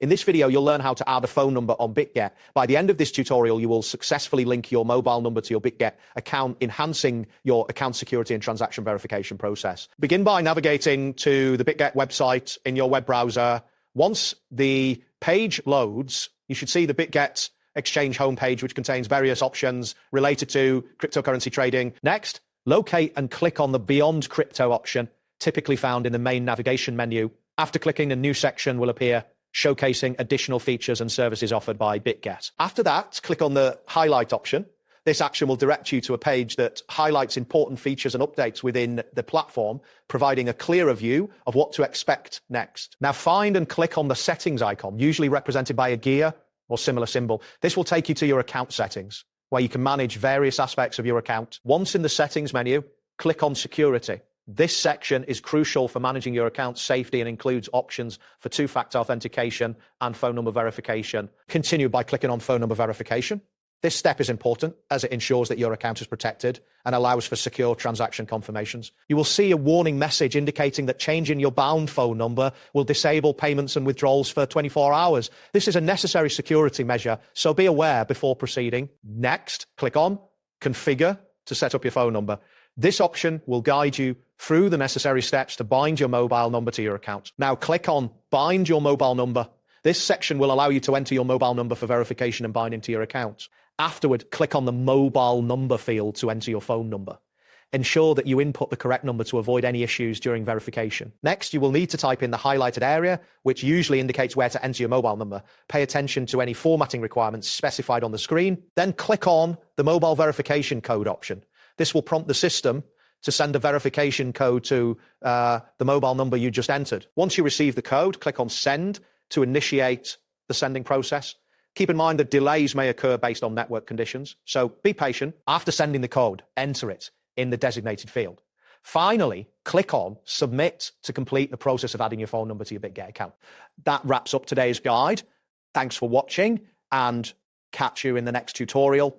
In this video, you'll learn how to add a phone number on Bitget. By the end of this tutorial, you will successfully link your mobile number to your Bitget account, enhancing your account security and transaction verification process. Begin by navigating to the Bitget website in your web browser. Once the page loads, you should see the Bitget exchange homepage, which contains various options related to cryptocurrency trading. Next, locate and click on the Beyond Crypto option, typically found in the main navigation menu. After clicking, a new section will appear, showcasing additional features and services offered by Bitget. After that, click on the Highlight option. This action will direct you to a page that highlights important features and updates within the platform, providing a clearer view of what to expect next. Now find and click on the Settings icon, usually represented by a gear or similar symbol. This will take you to your account settings, where you can manage various aspects of your account. Once in the Settings menu, click on Security. This section is crucial for managing your account safety and includes options for two-factor authentication and phone number verification. Continue by clicking on phone number verification. This step is important as it ensures that your account is protected and allows for secure transaction confirmations. You will see a warning message indicating that changing your bound phone number will disable payments and withdrawals for 24 hours. This is a necessary security measure, so be aware before proceeding. Next, click on Configure to set up your phone number. This option will guide you through the necessary steps to bind your mobile number to your account. Now click on Bind Your Mobile Number. This section will allow you to enter your mobile number for verification and binding to your account. Afterward, click on the Mobile Number field to enter your phone number. Ensure that you input the correct number to avoid any issues during verification. Next, you will need to type in the highlighted area, which usually indicates where to enter your mobile number. Pay attention to any formatting requirements specified on the screen. Then click on the Mobile Verification Code option. This will prompt the system to send a verification code to the mobile number you just entered. Once you receive the code, click on Send to initiate the sending process. Keep in mind that delays may occur based on network conditions, so be patient. After sending the code, enter it in the designated field. Finally, click on Submit to complete the process of adding your phone number to your Bitget account. That wraps up today's guide. Thanks for watching and catch you in the next tutorial.